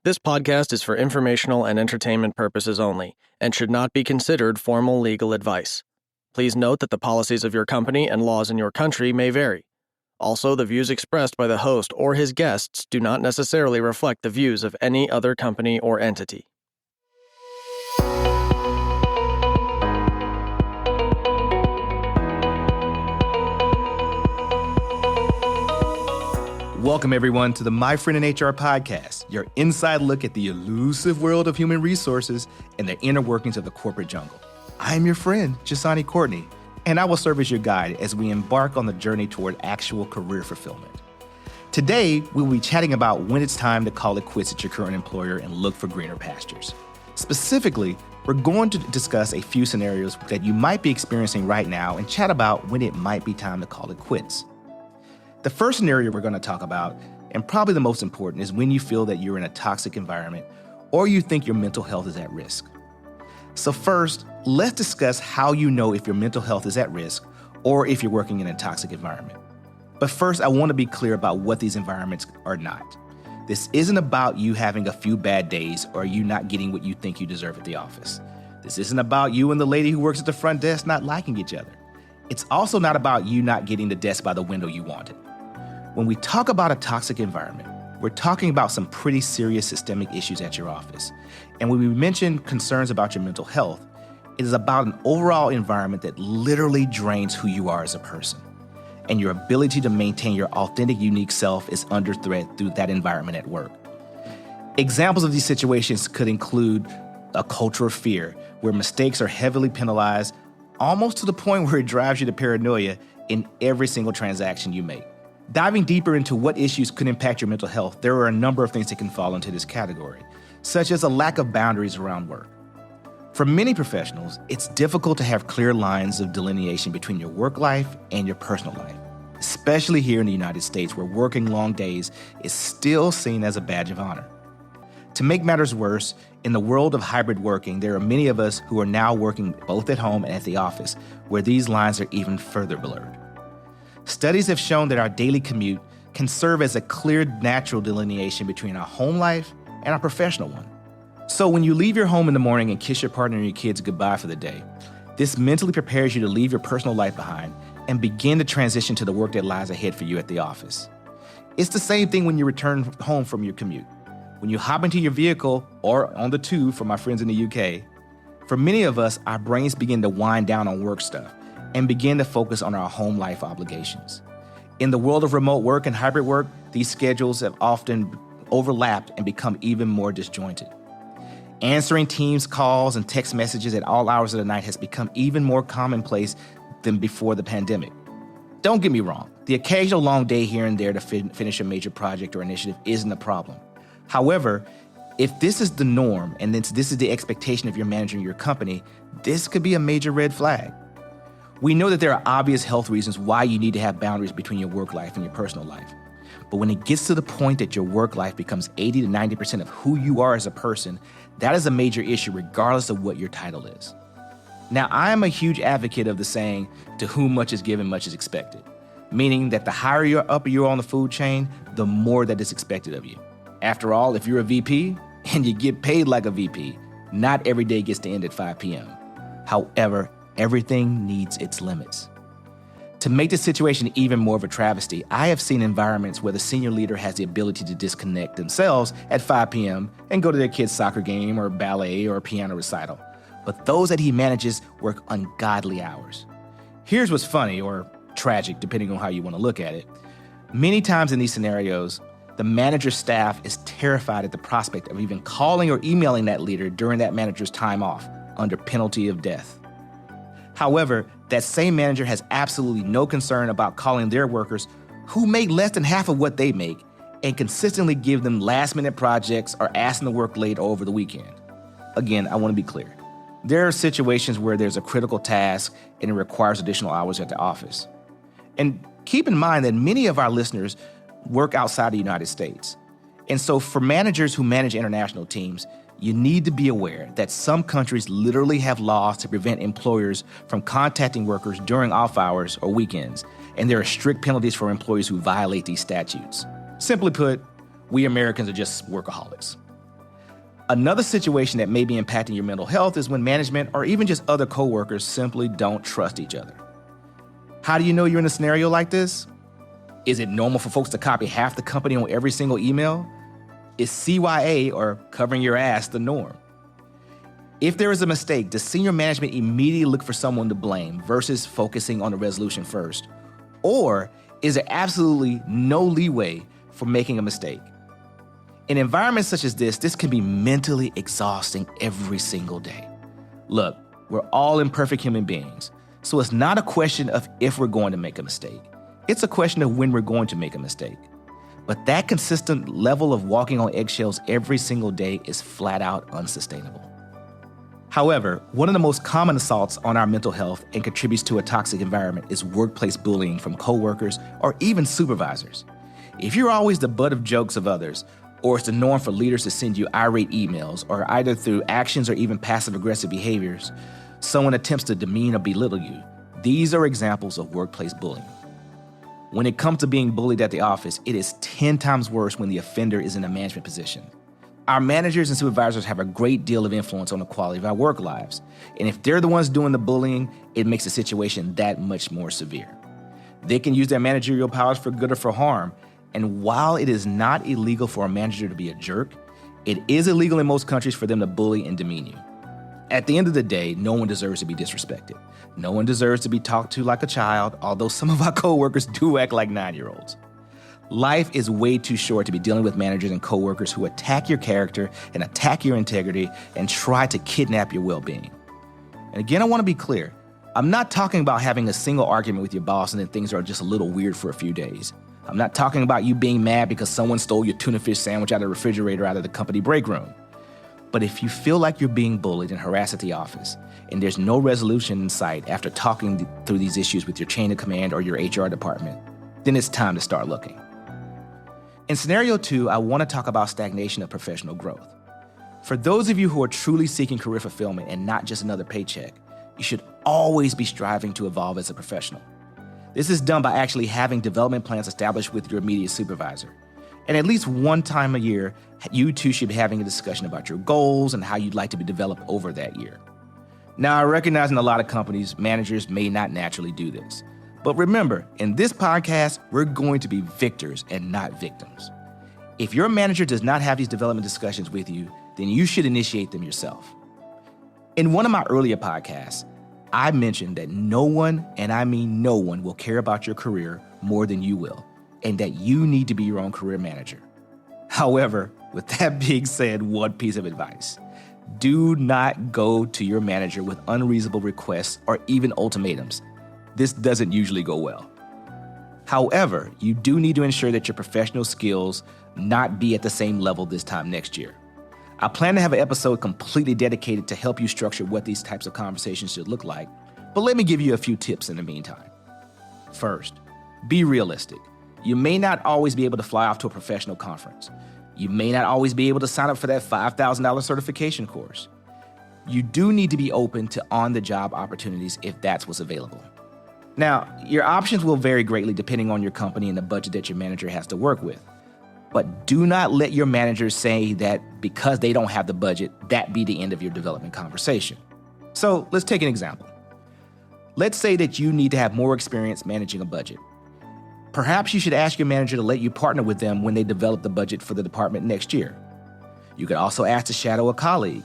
This podcast is for informational and entertainment purposes only and should not be considered formal legal advice. Please note that the policies of your company and laws in your country may vary. Also, the views expressed by the host or his guests do not necessarily reflect the views of any other company or entity. Welcome, everyone, to the My Friend in HR podcast, your inside look at the elusive world of human resources and the inner workings of the corporate jungle. I'm your friend, Jasani Courtney, and I will serve as your guide as we embark on the journey toward actual career fulfillment. Today, we'll be chatting about when it's time to call it quits at your current employer and look for greener pastures. Specifically, we're going to discuss a few scenarios that you might be experiencing right now and chat about when it might be time to call it quits. The first scenario we're going to talk about, and probably the most important, is when you feel that you're in a toxic environment or you think your mental health is at risk. So first, let's discuss how you know if your mental health is at risk or if you're working in a toxic environment. But first, I want to be clear about what these environments are not. This isn't about you having a few bad days or you not getting what you think you deserve at the office. This isn't about you and the lady who works at the front desk not liking each other. It's also not about you not getting the desk by the window you wanted. When we talk about a toxic environment, we're talking about some pretty serious systemic issues at your office. And when we mention concerns about your mental health, it is about an overall environment that literally drains who you are as a person. And your ability to maintain your authentic, unique self is under threat through that environment at work. Examples of these situations could include a culture of fear, where mistakes are heavily penalized, almost to the point where it drives you to paranoia in every single transaction you make. Diving deeper into what issues could impact your mental health, there are a number of things that can fall into this category, such as a lack of boundaries around work. For many professionals, it's difficult to have clear lines of delineation between your work life and your personal life, especially here in the United States, where working long days is still seen as a badge of honor. To make matters worse, in the world of hybrid working, there are many of us who are now working both at home and at the office, where these lines are even further blurred. Studies have shown that our daily commute can serve as a clear, natural delineation between our home life and our professional one. So when you leave your home in the morning and kiss your partner and your kids goodbye for the day, this mentally prepares you to leave your personal life behind and begin to transition to the work that lies ahead for you at the office. It's the same thing when you return home from your commute. When you hop into your vehicle or on the tube for my friends in the UK, for many of us, our brains begin to wind down on work stuff and begin to focus on our home life obligations. In the world of remote work and hybrid work, these schedules have often overlapped and become even more disjointed. Answering Teams calls and text messages at all hours of the night has become even more commonplace than before the pandemic. Don't get me wrong, the occasional long day here and there to finish a major project or initiative isn't a problem. However, if this is the norm and this is the expectation of your manager in your company, this could be a major red flag. We know that there are obvious health reasons why you need to have boundaries between your work life and your personal life. But when it gets to the point that your work life becomes 80 to 90% of who you are as a person, that is a major issue regardless of what your title is. Now, I am a huge advocate of the saying, to whom much is given, much is expected, meaning that the higher you're up you are on the food chain, the more that is expected of you. After all, if you're a VP and you get paid like a VP, not every day gets to end at 5 p.m. However, everything needs its limits. To make the situation even more of a travesty, I have seen environments where the senior leader has the ability to disconnect themselves at 5 p.m. and go to their kid's soccer game or ballet or piano recital. But those that he manages work ungodly hours. Here's what's funny or tragic, depending on how you want to look at it. Many times in these scenarios, the manager's staff is terrified at the prospect of even calling or emailing that leader during that manager's time off under penalty of death. However, that same manager has absolutely no concern about calling their workers who make less than half of what they make and consistently give them last-minute projects or ask them to work late or over the weekend. Again, I want to be clear. There are situations where there's a critical task and it requires additional hours at the office. And keep in mind that many of our listeners work outside the United States. And so for managers who manage international teams, you need to be aware that some countries literally have laws to prevent employers from contacting workers during off hours or weekends, and there are strict penalties for employees who violate these statutes. Simply put, we Americans are just workaholics. Another situation that may be impacting your mental health is when management or even just other coworkers simply don't trust each other. How do you know you're in a scenario like this? Is it normal for folks to copy half the company on every single email? Is CYA, or covering your ass, the norm? If there is a mistake, does senior management immediately look for someone to blame versus focusing on the resolution first? Or is there absolutely no leeway for making a mistake? In environments such as this can be mentally exhausting every single day. Look, we're all imperfect human beings, so it's not a question of if we're going to make a mistake. It's a question of when we're going to make a mistake. But that consistent level of walking on eggshells every single day is flat out unsustainable. However, one of the most common assaults on our mental health and contributes to a toxic environment is workplace bullying from coworkers or even supervisors. If you're always the butt of jokes of others, or it's the norm for leaders to send you irate emails, or either through actions or even passive-aggressive behaviors, someone attempts to demean or belittle you, these are examples of workplace bullying. When it comes to being bullied at the office, it is 10 times worse when the offender is in a management position. Our managers and supervisors have a great deal of influence on the quality of our work lives. And if they're the ones doing the bullying, it makes the situation that much more severe. They can use their managerial powers for good or for harm. And while it is not illegal for a manager to be a jerk, it is illegal in most countries for them to bully and demean you. At the end of the day, no one deserves to be disrespected. No one deserves to be talked to like a child, although some of our coworkers do act like 9-year-olds. Life is way too short to be dealing with managers and coworkers who attack your character and attack your integrity and try to kidnap your well-being. And again, I want to be clear. I'm not talking about having a single argument with your boss and then things are just a little weird for a few days. I'm not talking about you being mad because someone stole your tuna fish sandwich out of the refrigerator out of the company break room. But if you feel like you're being bullied and harassed at the office, and there's no resolution in sight after talking through these issues with your chain of command or your HR department, then it's time to start looking. In scenario 2, I want to talk about stagnation of professional growth. For those of you who are truly seeking career fulfillment and not just another paycheck, you should always be striving to evolve as a professional. This is done by actually having development plans established with your immediate supervisor. And at least one time a year, you two should be having a discussion about your goals and how you'd like to be developed over that year. Now, I recognize in a lot of companies, managers may not naturally do this. But remember, in this podcast, we're going to be victors and not victims. If your manager does not have these development discussions with you, then you should initiate them yourself. In one of my earlier podcasts, I mentioned that no one, and I mean no one, will care about your career more than you will, and that you need to be your own career manager. However, with that being said, one piece of advice. Do not go to your manager with unreasonable requests or even ultimatums. This doesn't usually go well. However, you do need to ensure that your professional skills not be at the same level this time next year. I plan to have an episode completely dedicated to help you structure what these types of conversations should look like, but let me give you a few tips in the meantime. First, be realistic. You may not always be able to fly off to a professional conference. You may not always be able to sign up for that $5,000 certification course. You do need to be open to on-the-job opportunities if that's what's available. Now, your options will vary greatly depending on your company and the budget that your manager has to work with. But do not let your manager say that because they don't have the budget, that be the end of your development conversation. So let's take an example. Let's say that you need to have more experience managing a budget. Perhaps you should ask your manager to let you partner with them when they develop the budget for the department next year. You could also ask to shadow a colleague.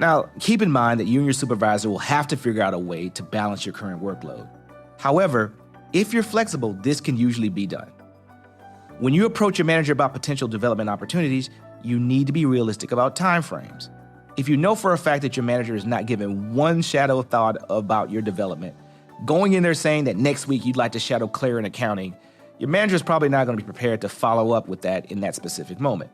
Now, keep in mind that you and your supervisor will have to figure out a way to balance your current workload. However, if you're flexible, this can usually be done. When you approach your manager about potential development opportunities, you need to be realistic about timeframes. If you know for a fact that your manager is not giving one shadow of thought about your development, going in there saying that next week you'd like to shadow Claire in accounting, your manager is probably not going to be prepared to follow up with that in that specific moment.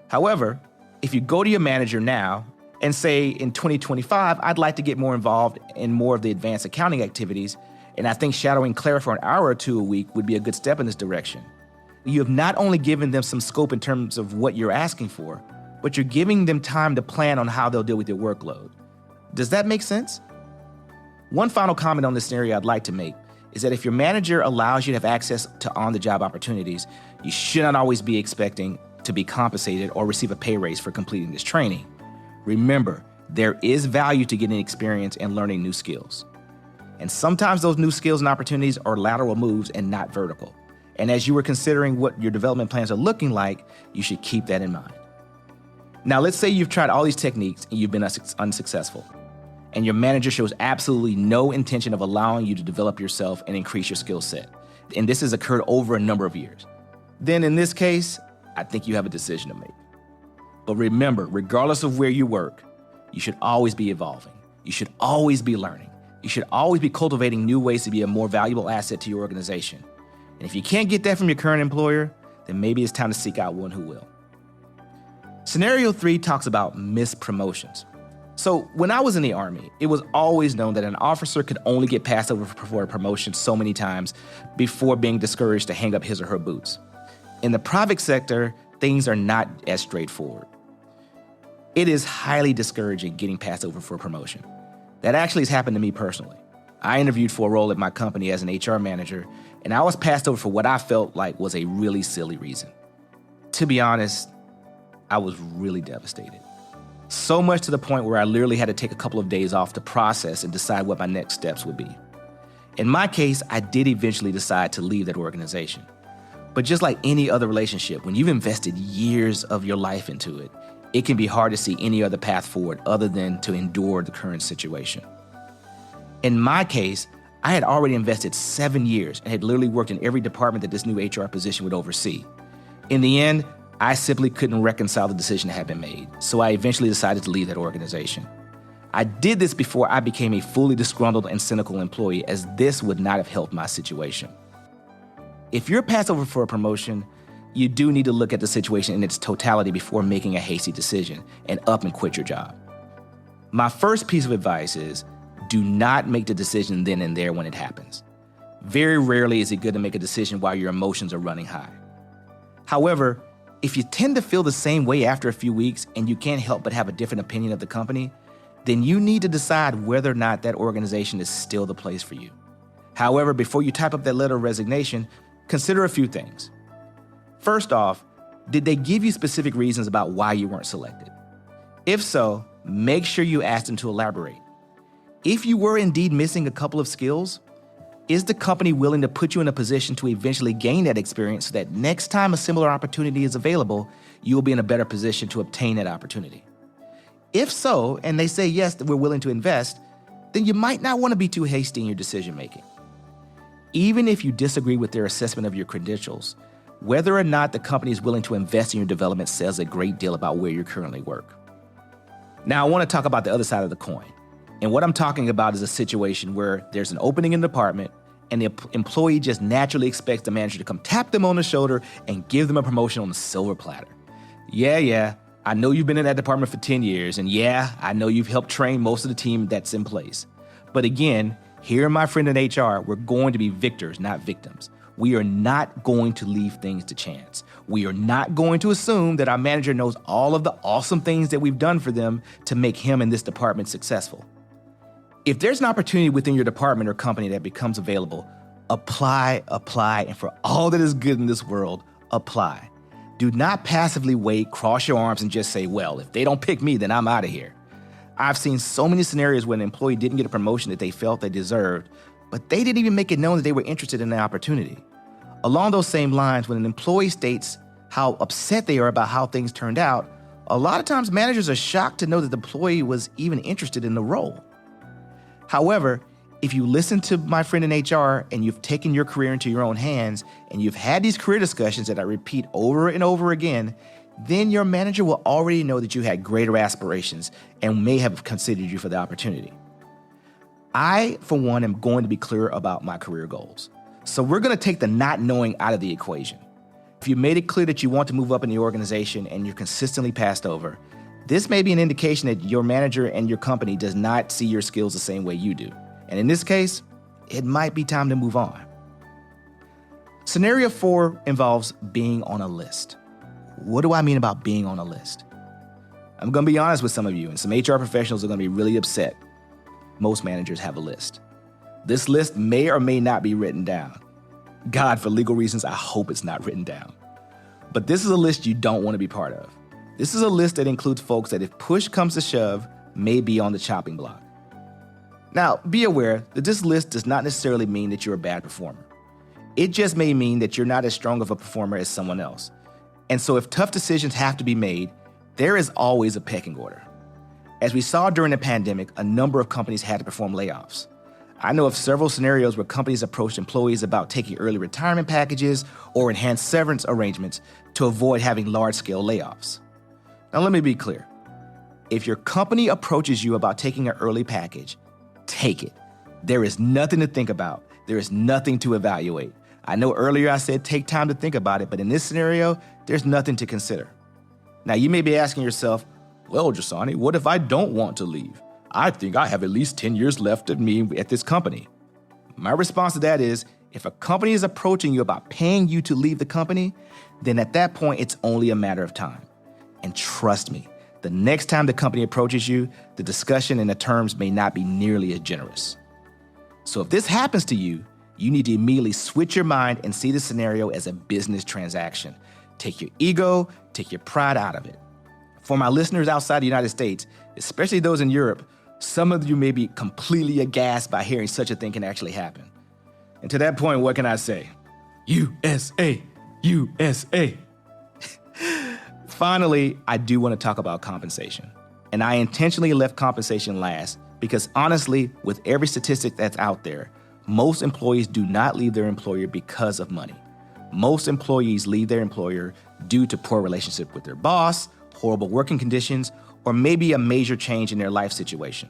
However, if you go to your manager now and say in 2025, I'd like to get more involved in more of the advanced accounting activities, and I think shadowing Claire for an hour or two a week would be a good step in this direction. You have not only given them some scope in terms of what you're asking for, but you're giving them time to plan on how they'll deal with your workload. Does that make sense? One final comment on this scenario I'd like to make is that if your manager allows you to have access to on-the-job opportunities, you should not always be expecting to be compensated or receive a pay raise for completing this training. Remember, there is value to getting experience and learning new skills. And sometimes those new skills and opportunities are lateral moves and not vertical. And as you were considering what your development plans are looking like, you should keep that in mind. Now, let's say you've tried all these techniques and you've been unsuccessful, and your manager shows absolutely no intention of allowing you to develop yourself and increase your skill set. And this has occurred over a number of years. Then in this case, I think you have a decision to make. But remember, regardless of where you work, you should always be evolving. You should always be learning. You should always be cultivating new ways to be a more valuable asset to your organization. And if you can't get that from your current employer, then maybe it's time to seek out one who will. Scenario 3 talks about missed promotions. So when I was in the Army, it was always known that an officer could only get passed over for a promotion so many times before being discouraged to hang up his or her boots. In the private sector, things are not as straightforward. It is highly discouraging getting passed over for a promotion. That actually has happened to me personally. I interviewed for a role at my company as an HR manager, and I was passed over for what I felt like was a really silly reason. To be honest, I was really devastated. So much to the point where I literally had to take a couple of days off to process and decide what my next steps would be. In my case, I did eventually decide to leave that organization. But just like any other relationship, when you've invested years of your life into it, it can be hard to see any other path forward other than to endure the current situation. In my case, I had already invested 7 years and had literally worked in every department that this new HR position would oversee. In the end, I simply couldn't reconcile the decision that had been made, so I eventually decided to leave that organization. I did this before I became a fully disgruntled and cynical employee, as this would not have helped my situation. If you're passed over for a promotion, you do need to look at the situation in its totality before making a hasty decision and up and quit your job. My first piece of advice is, do not make the decision then and there when it happens. Very rarely is it good to make a decision while your emotions are running high. However, if you tend to feel the same way after a few weeks and you can't help but have a different opinion of the company, then you need to decide whether or not that organization is still the place for you. However, before you type up that letter of resignation, consider a few things. First off, did they give you specific reasons about why you weren't selected? If so, make sure you ask them to elaborate. If you were indeed missing a couple of skills, is the company willing to put you in a position to eventually gain that experience so that next time a similar opportunity is available, you will be in a better position to obtain that opportunity? If so, and they say yes, that we're willing to invest, then you might not want to be too hasty in your decision making. Even if you disagree with their assessment of your credentials, whether or not the company is willing to invest in your development says a great deal about where you currently work. Now, I want to talk about the other side of the coin. And what I'm talking about is a situation where there's an opening in the department and the employee just naturally expects the manager to come tap them on the shoulder and give them a promotion on a silver platter. Yeah, I know you've been in that department for 10 years, and yeah, I know you've helped train most of the team that's in place. But again, here, my friend in HR, we're going to be victors, not victims. We are not going to leave things to chance. We are not going to assume that our manager knows all of the awesome things that we've done for them to make him and this department successful. If there's an opportunity within your department or company that becomes available, apply, and for all that is good in this world, apply. Do not passively wait, cross your arms, and just say, well, if they don't pick me, then I'm out of here. I've seen so many scenarios where an employee didn't get a promotion that they felt they deserved, but they didn't even make it known that they were interested in the opportunity. Along those same lines, when an employee states how upset they are about how things turned out, a lot of times managers are shocked to know that the employee was even interested in the role. However, if you listen to my friend in HR and you've taken your career into your own hands and you've had these career discussions that I repeat over and over again, then your manager will already know that you had greater aspirations and may have considered you for the opportunity. I, for one, am going to be clear about my career goals. So we're going to take the not knowing out of the equation. If you made it clear that you want to move up in the organization and you're consistently passed over, this may be an indication that your manager and your company does not see your skills the same way you do. And in this case, it might be time to move on. Scenario 4 involves being on a list. What do I mean about being on a list? I'm going to be honest with some of you, and some HR professionals are going to be really upset. Most managers have a list. This list may or may not be written down. God, for legal reasons, I hope it's not written down. But this is a list you don't want to be part of. This is a list that includes folks that, if push comes to shove, may be on the chopping block. Now, be aware that this list does not necessarily mean that you're a bad performer. It just may mean that you're not as strong of a performer as someone else. And so if tough decisions have to be made, there is always a pecking order. As we saw during the pandemic, a number of companies had to perform layoffs. I know of several scenarios where companies approached employees about taking early retirement packages or enhanced severance arrangements to avoid having large-scale layoffs. Now, let me be clear. If your company approaches you about taking an early package, take it. There is nothing to think about. There is nothing to evaluate. I know earlier I said take time to think about it, but in this scenario, there's nothing to consider. Now, you may be asking yourself, well, Jasani, what if I don't want to leave? I think I have at least 10 years left of me at this company. My response to that is, if a company is approaching you about paying you to leave the company, then at that point, it's only a matter of time. And trust me, the next time the company approaches you, the discussion and the terms may not be nearly as generous. So if this happens to you, you need to immediately switch your mind and see the scenario as a business transaction. Take your ego, take your pride out of it. For my listeners outside the United States, especially those in Europe, some of you may be completely aghast by hearing such a thing can actually happen. And to that point, what can I say? USA, USA. Finally, I do want to talk about compensation. And I intentionally left compensation last because honestly, with every statistic that's out there, most employees do not leave their employer because of money. Most employees leave their employer due to poor relationship with their boss, horrible working conditions, or maybe a major change in their life situation.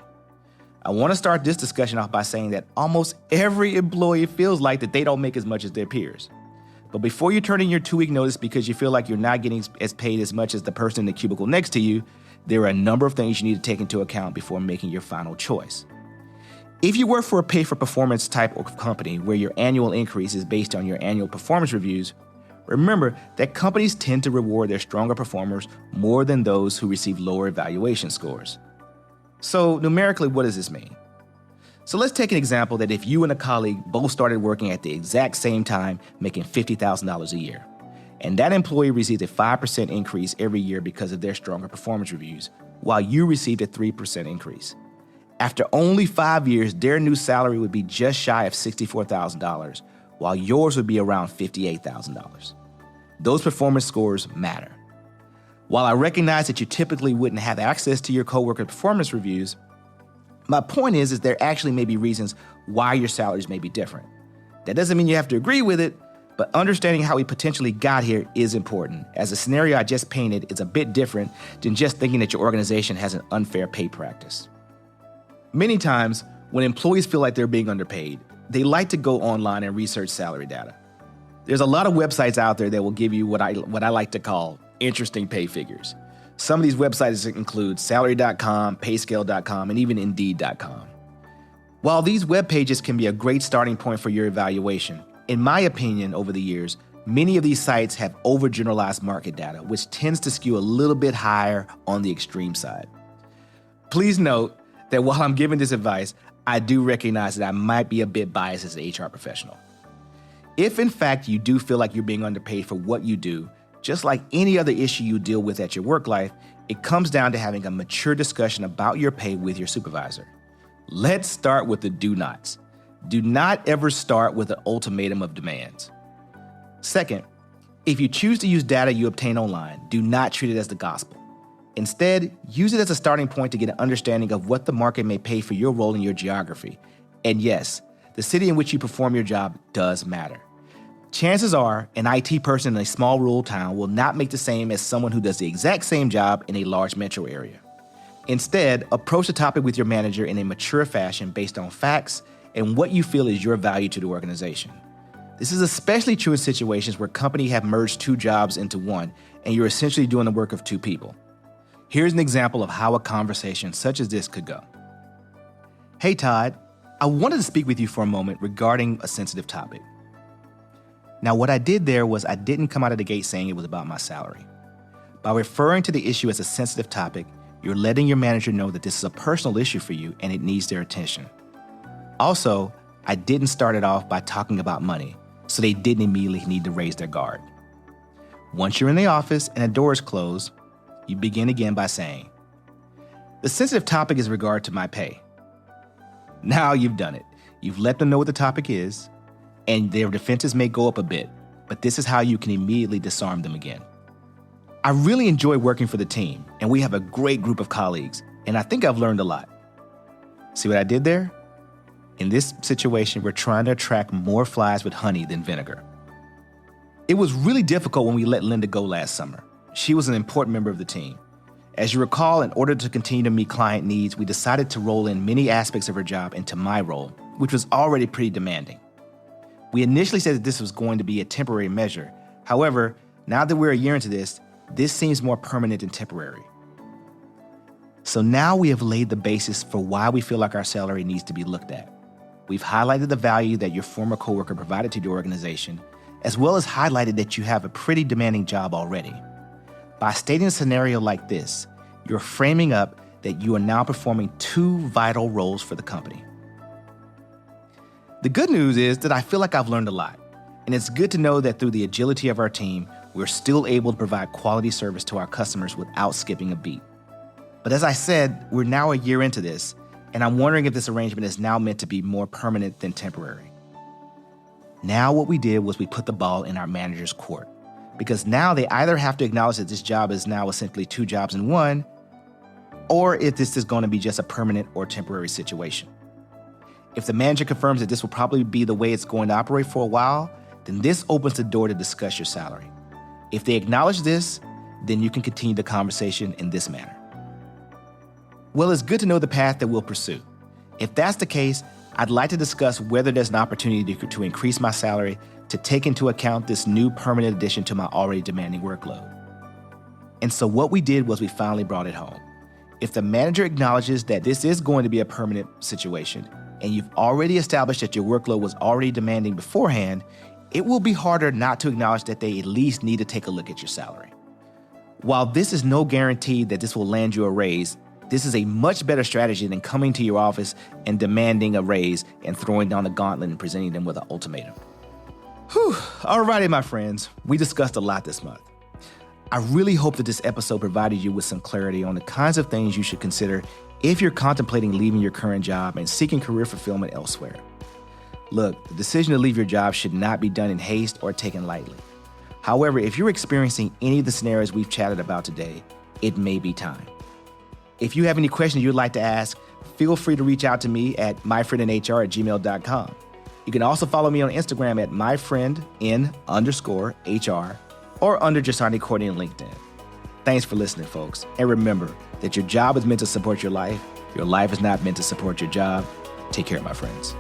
I want to start this discussion off by saying that almost every employee feels like that they don't make as much as their peers. But before you turn in your 2-week notice because you feel like you're not getting as paid as much as the person in the cubicle next to you, there are a number of things you need to take into account before making your final choice. If you work for a pay-for-performance type of company where your annual increase is based on your annual performance reviews, remember that companies tend to reward their stronger performers more than those who receive lower evaluation scores. So numerically, what does this mean? So let's take an example that if you and a colleague both started working at the exact same time, making $50,000 a year, and that employee received a 5% increase every year because of their stronger performance reviews, while you received a 3% increase. After only 5 years, their new salary would be just shy of $64,000, while yours would be around $58,000. Those performance scores matter. While I recognize that you typically wouldn't have access to your coworker performance reviews, my point is there actually may be reasons why your salaries may be different. That doesn't mean you have to agree with it, but understanding how we potentially got here is important, as the scenario I just painted is a bit different than just thinking that your organization has an unfair pay practice. Many times, when employees feel like they're being underpaid, they like to go online and research salary data. There's a lot of websites out there that will give you what I like to call interesting pay figures. Some of these websites include salary.com, payscale.com, and even indeed.com. While these web pages can be a great starting point for your evaluation, in my opinion, over the years, many of these sites have overgeneralized market data, which tends to skew a little bit higher on the extreme side. Please note that while I'm giving this advice, I do recognize that I might be a bit biased as an HR professional. If in fact you do feel like you're being underpaid for what you do, just like any other issue you deal with at your work life, it comes down to having a mature discussion about your pay with your supervisor. Let's start with the do nots. Do not ever start with an ultimatum of demands. Second, if you choose to use data you obtain online, do not treat it as the gospel. Instead, use it as a starting point to get an understanding of what the market may pay for your role in your geography. And yes, the city in which you perform your job does matter. Chances are, an IT person in a small rural town will not make the same as someone who does the exact same job in a large metro area. Instead, approach the topic with your manager in a mature fashion based on facts and what you feel is your value to the organization. This is especially true in situations where companies have merged 2 jobs into one, and you're essentially doing the work of 2 people. Here's an example of how a conversation such as this could go. Hey Todd, I wanted to speak with you for a moment regarding a sensitive topic. Now, what I did there was I didn't come out of the gate saying it was about my salary. By referring to the issue as a sensitive topic, you're letting your manager know that this is a personal issue for you and it needs their attention. Also, I didn't start it off by talking about money, so they didn't immediately need to raise their guard. Once you're in the office and the door is closed, you begin again by saying, "The sensitive topic is regard to my pay." Now you've done it. You've let them know what the topic is, and their defenses may go up a bit, but this is how you can immediately disarm them again. I really enjoy working for the team, and we have a great group of colleagues, and I think I've learned a lot. See what I did there? In this situation, we're trying to attract more flies with honey than vinegar. It was really difficult when we let Linda go last summer. She was an important member of the team. As you recall, in order to continue to meet client needs, we decided to roll in many aspects of her job into my role, which was already pretty demanding. We initially said that this was going to be a temporary measure. However, now that we're a year into this seems more permanent than temporary. So now we have laid the basis for why we feel like our salary needs to be looked at. We've highlighted the value that your former coworker provided to the organization, as well as highlighted that you have a pretty demanding job already. By stating a scenario like this, you're framing up that you are now performing two vital roles for the company. The good news is that I feel like I've learned a lot, and it's good to know that through the agility of our team, we're still able to provide quality service to our customers without skipping a beat. But as I said, we're now a year into this, and I'm wondering if this arrangement is now meant to be more permanent than temporary. Now what we did was we put the ball in our manager's court, because now they either have to acknowledge that this job is now essentially two jobs in one, or if this is going to be just a permanent or temporary situation. If the manager confirms that this will probably be the way it's going to operate for a while, then this opens the door to discuss your salary. If they acknowledge this, then you can continue the conversation in this manner. Well, it's good to know the path that we'll pursue. If that's the case, I'd like to discuss whether there's an opportunity to increase my salary to take into account this new permanent addition to my already demanding workload. And so what we did was we finally brought it home. If the manager acknowledges that this is going to be a permanent situation, and you've already established that your workload was already demanding beforehand, it will be harder not to acknowledge that they at least need to take a look at your salary. While this is no guarantee that this will land you a raise, this is a much better strategy than coming to your office and demanding a raise and throwing down the gauntlet and presenting them with an ultimatum. Whew, alrighty, my friends, we discussed a lot this month. I really hope that this episode provided you with some clarity on the kinds of things you should consider if you're contemplating leaving your current job and seeking career fulfillment elsewhere. Look, the decision to leave your job should not be done in haste or taken lightly. However, if you're experiencing any of the scenarios we've chatted about today, it may be time. If you have any questions you'd like to ask, feel free to reach out to me at myfriendinhr@gmail.com. You can also follow me on Instagram at myfriendin_HR or under Jasani Courtney on LinkedIn. Thanks for listening, folks. And remember that your job is meant to support your life. Your life is not meant to support your job. Take care, my friends.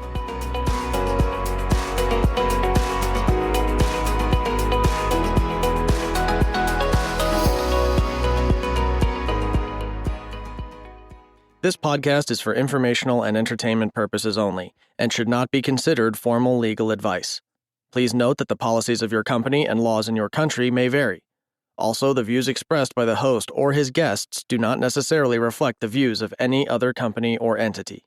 This podcast is for informational and entertainment purposes only and should not be considered formal legal advice. Please note that the policies of your company and laws in your country may vary. Also, the views expressed by the host or his guests do not necessarily reflect the views of any other company or entity.